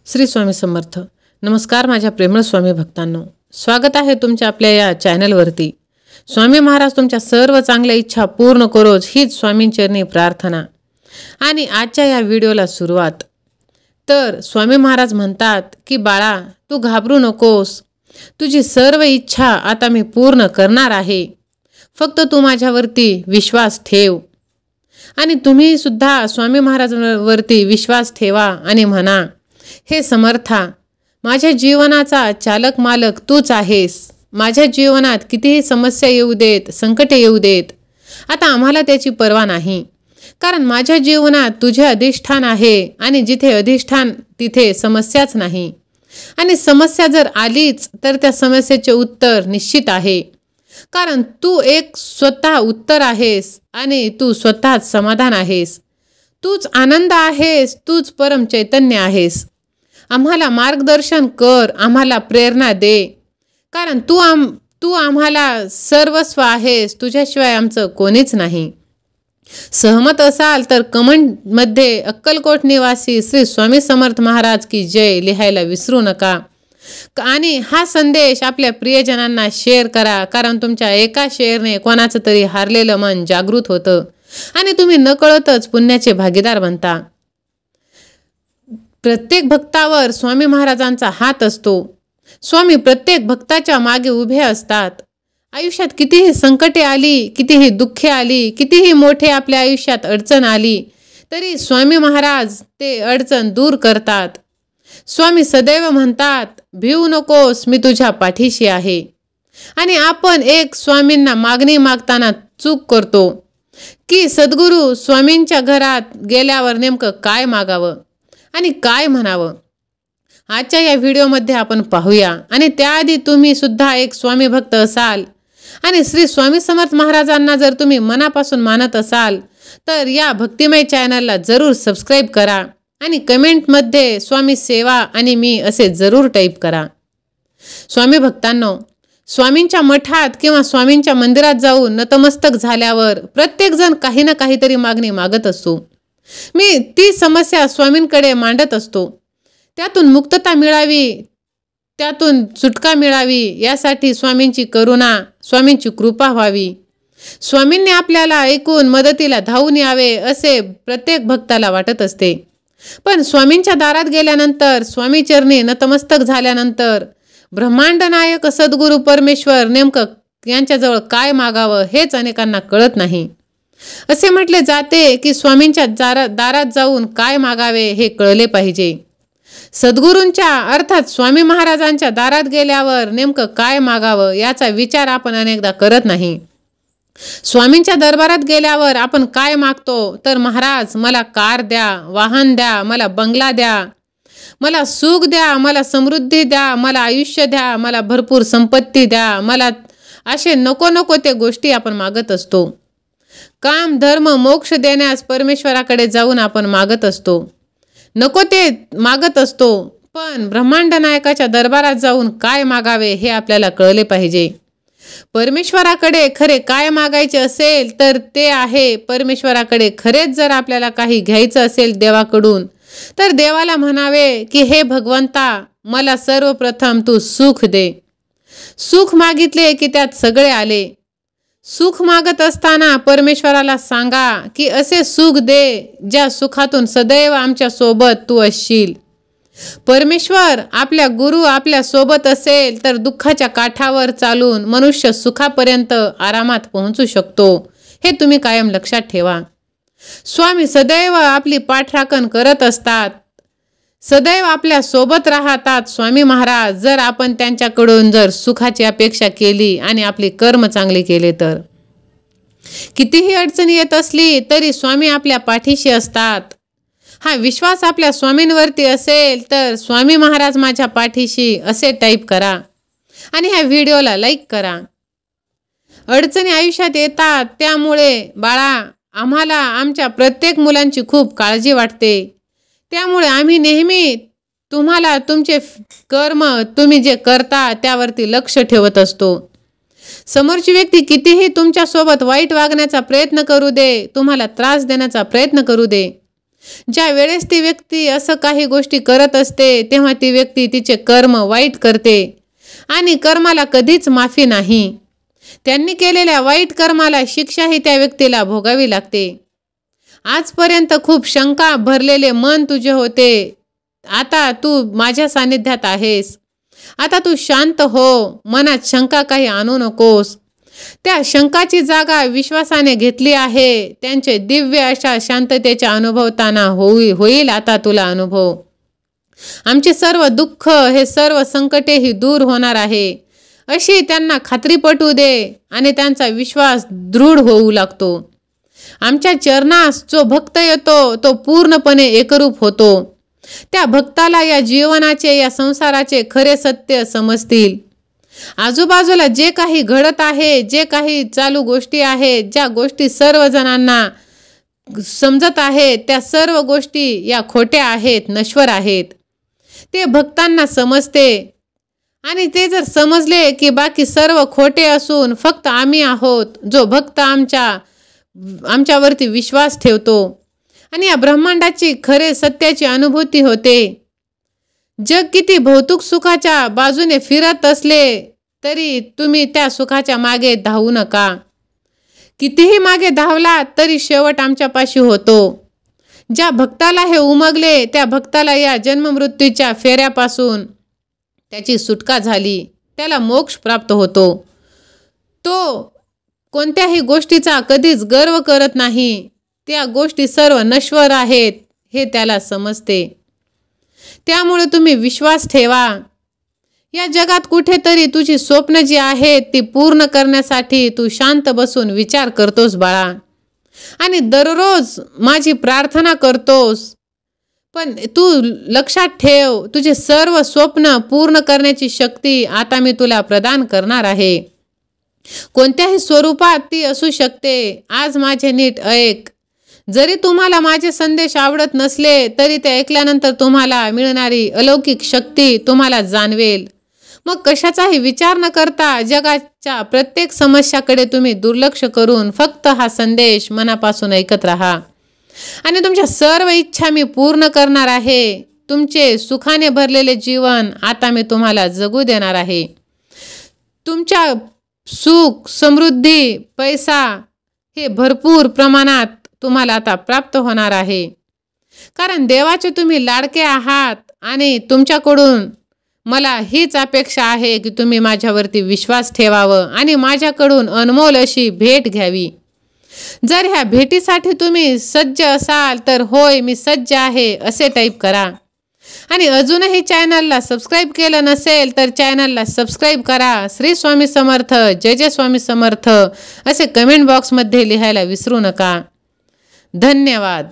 श्री स्वामी समर्थ. नमस्कार माझ्या प्रेमळ स्वामी भक्तांनो, स्वागत आहे तुमच्या आपल्या या चॅनलवरती. स्वामी महाराज तुमच्या सर्व चांगल्या इच्छा पूर्ण करोच हीच स्वामींचरणी प्रार्थना. आणि आजच्या या व्हिडिओला सुरुवात. तर स्वामी महाराज म्हणतात की बाळा, तू घाबरू नकोस, तुझी सर्व इच्छा आता मी पूर्ण करणार आहे, फक्त तू माझ्यावरती विश्वास ठेव. आणि तुम्ही सुद्धा स्वामी महाराजांवरती विश्वास ठेवा आणि म्हणा, हे समर्था, माझ्या जीवनाचा चालक मालक तूच आहेस. माझ्या जीवनात कितीही समस्या येऊ देत, संकटे येऊ देत, आता आम्हाला त्याची पर्वा नाही, कारण माझ्या जीवनात तुझे अधिष्ठान आहे आणि जिथे अधिष्ठान तिथे समस्याच नाही. आणि समस्या जर आलीच तर त्या समस्येचे उत्तर निश्चित आहे, कारण तू एक स्वतः उत्तर आहेस आणि तू स्वतःच समाधान आहेस. तूच आनंद आहेस, तूच परम चैतन्य आहेस. आम्हाला मार्गदर्शन कर, आम्हाला प्रेरणा दे, कारण तू आम्हाला सर्वस्व आहेस, तुझ्याशिवाय आमचं कोणीच नाही. सहमत असाल तर कमेंटमध्ये अक्कलकोट निवासी श्री स्वामी समर्थ महाराज की जय लिहायला विसरू नका. आणि हा संदेश आपल्या प्रियजनांना शेअर करा, कारण तुमच्या एका शेअरने कोणाचं तरी हारलेलं मन जागृत होतं आणि तुम्ही नकळतच पुण्याचे भागीदार बनता. प्रत्येक भक्तावर स्वामी महाराजांचा हात असतो. स्वामी प्रत्येक भक्ताच्या मागे उभे असतात. आयुष्यात कितीही संकटे आली, कितीही दुःखे आली, कितीही मोठे आपल्या आयुष्यात अडचण आली, तरी स्वामी महाराज ते अडचण दूर करतात. स्वामी सदैव म्हणतात, भिवू नकोस, मी तुझ्या पाठीशी आहे. आणि आपण एक स्वामींना मागणी मागताना चूक करतो की सद्गुरू स्वामींच्या घरात गेल्यावर नेमकं काय मागावं आणि काय म्हणावं. आजच्या या व्हिडिओमध्ये आपण पाहूया. आणि त्याआधी तुम्ही सुद्धा एक स्वामी भक्त असाल आणि श्री स्वामी समर्थ महाराजांना जर तुम्ही मनापासून मानत असाल तर या भक्तिमय चॅनलला जरूर सबस्क्राईब करा आणि कमेंटमध्ये स्वामी सेवा आणि मी असे जरूर टाईप करा. स्वामी भक्तांनो, स्वामींच्या मठात किंवा स्वामींच्या मंदिरात जाऊन नतमस्तक झाल्यावर प्रत्येकजण काही ना काहीतरी मागणी मागत असतो. मी ती समस्या स्वामींकडे मांडत असतो. त्यातून मुक्तता मिळावी, त्यातून सुटका मिळावी, यासाठी स्वामींची करुणा, स्वामींची कृपा व्हावी. स्वामींनी आपल्याला ऐकून मदतीला धावून यावे असे प्रत्येक भक्ताला वाटत असते. पण स्वामींच्या दारात गेल्यानंतर, स्वामीचरणी नतमस्तक झाल्यानंतर ब्रह्मांड नायक सद्गुरू परमेश्वर नेमकं यांच्याजवळ काय मागावं हेच अनेकांना कळत नाही. असे म्हटले जाते की स्वामींच्या दारात जाऊन काय मागावे हे कळले पाहिजे. सद्गुरूंच्या अर्थात स्वामी महाराजांच्या दारात गेल्यावर नेमकं काय मागावं याचा विचार आपण अनेकदा करत नाही. स्वामींच्या दरबारात गेल्यावर आपण काय मागतो तर, महाराज मला कार द्या, वाहन द्या, मला बंगला द्या, मला सुख द्या, मला समृद्धी द्या, मला आयुष्य द्या, मला भरपूर संपत्ती द्या, मला असे नको ते गोष्टी आपण मागत असतो. काम धर्म मोक्ष देण्यास परमेश्वराकडे जाऊन आपण मागत असतो, नको ते मागत असतो. पण ब्रह्मांड नायकाच्या दरबारात जाऊन काय मागावे हे आपल्याला कळले पाहिजे. परमेश्वराकडे खरे काय मागायचे असेल तर ते आहे, परमेश्वराकडे खरेच जर आपल्याला काही घ्यायचं असेल देवाकडून तर देवाला म्हणावे की हे भगवंता, मला सर्वप्रथम तू सुख दे. सुख मागितले की त्यात सगळे आले. सुख मागत असताना परमेश्वराला सांगा की असे सुख दे ज्या सुखातून सदैव आमच्या सोबत तू असशील. परमेश्वर आपल्या गुरु आपल्या सोबत असेल तर दुःखाच्या काठावर चालून मनुष्य सुखापर्यंत आरामात पोहोचू शकतो, हे तुम्ही कायम लक्षात ठेवा. स्वामी सदैव आपली पाठराखण करत असतात, सदैव आपल्या सोबत राहतात. स्वामी महाराज जर आपण त्यांच्याकडून जर सुखाची अपेक्षा केली आणि आपले कर्म चांगले केले तर, कितीही अडचणी येत असली तरी स्वामी आपल्या पाठीशी असतात. हा विश्वास आपल्या स्वामींवरती असेल तर स्वामी महाराज माझ्या पाठीशी असे टाईप करा आणि ह्या व्हिडिओला लाईक करा. अडचणी आयुष्यात येतात, त्यामुळे बाळा आम्हाला आमच्या प्रत्येक मुलांची खूप काळजी वाटते. त्यामुळे आम्ही नेहमी तुम्हाला तुमचे कर्म, तुम्ही जे करता त्यावरती लक्ष ठेवत असतो. समोरची व्यक्ती कितीही तुमच्यासोबत वाईट वागण्याचा प्रयत्न करू दे, तुम्हाला त्रास देण्याचा प्रयत्न करू दे, ज्या वेळेस ती व्यक्ती असं काही गोष्टी करत असते तेव्हा ती व्यक्ती तिचे कर्म वाईट करते आणि कर्माला कधीच माफी नाही. त्यांनी केलेल्या वाईट कर्माला शिक्षाही त्या व्यक्तीला भोगावी लागते. आजपर्यंत खूप शंका भरलेले मन तुझे होते. आता तू माझ्या सानिध्यात आहेस. आता तू शांत हो. मनात शंका काही आणू नकोस. त्या शंकाची जागा विश्वासाने घेतली आहे. त्यांचे दिव्य अशा शांततेच्या अनुभवताना होईल आता तुला अनुभव. आमचे सर्व दुःख, हे सर्व संकटेही दूर होणार आहे अशी त्यांना खात्री पटू दे आणि त्यांचा विश्वास दृढ होऊ लागतो. आमच्या चरणास जो भक्त येतो तो पूर्णपणे एकरूप होतो. त्या भक्ताला या जीवनाचे, या संसाराचे खरे सत्य समजतील. आजूबाजूला जे काही घडत आहे, जे काही चालू गोष्टी आहेत, ज्या गोष्टी सर्वजणांना समजत आहेत, त्या सर्व गोष्टी या खोट्या आहेत, नश्वर आहेत. ते भक्तांना समजते आणि ते जर समजले की बाकी सर्व खोटे असून फक्त आम्ही आहोत, जो भक्त आमच्यावरती विश्वास ठेवतो आणि या ब्रह्मांडाची खरे सत्याची अनुभूती होते. जग किती भौतिक सुखाच्या बाजूने फिरत असले तरी तुम्ही त्या सुखाच्या मागे धावू नका. कितीही मागे धावला तरी शेवट आमच्यापाशी होतो. ज्या भक्ताला हे उमगले त्या भक्ताला या जन्ममृत्यूच्या फेऱ्यापासून त्याची सुटका झाली, त्याला मोक्ष प्राप्त होतो. तो कोणत्याही गोष्टीचा कधीच गर्व करत नाही. त्या गोष्टी सर्व नश्वर आहेत हे त्याला समजते. त्यामुळे तुम्ही विश्वास ठेवा. या जगात कुठेतरी तुझी स्वप्न जी आहेत ती पूर्ण करण्यासाठी तू शांत बसून विचार करतोस बाळा, आणि दररोज माझी प्रार्थना करतोस. पण तू लक्षात ठेव, तुझे सर्व स्वप्न पूर्ण करण्याची शक्ती आता मी तुला प्रदान करणार आहे. कोणत्याही स्वरूपात ती असू शकते. आज माझे नीट ऐक. जरी तुम्हाला माझे संदेश आवडत नसले तरी ते ऐकल्यानंतर तुम्हाला मिळणारी अलौकिक शक्ती तुम्हाला जाणवेल. मग कशाचाही विचार न करता जगाच्या प्रत्येक समस्याकडे तुम्ही दुर्लक्ष करून फक्त हा संदेश मनापासून ऐकत राहा आणि तुमच्या सर्व इच्छा मी पूर्ण करणार आहे. तुमचे सुखाने भरलेले जीवन आता मी तुम्हाला जगू देणार आहे. तुमच्या सुख, समृद्धी, पैसा हे भरपूर प्रमाणात तुम्हाला आता प्राप्त होणार आहे. कारण देवाचे तुम्ही लाडके आहात आणि तुमच्याकडून मला हीच अपेक्षा आहे की तुम्ही माझ्यावरती विश्वास ठेवावं आणि माझ्याकडून अनमोल अशी भेट घ्यावी. जर ह्या भेटीसाठी तुम्ही सज्ज असाल तर होय मी सज्ज आहे असे टाईप करा. आणि अजूनही चॅनलला सबस्क्राईब केलं नसेल तर चॅनलला सबस्क्राईब करा. श्री स्वामी समर्थ, जय जय स्वामी समर्थ असे कमेंट बॉक्समध्ये लिहायला विसरू नका. धन्यवाद.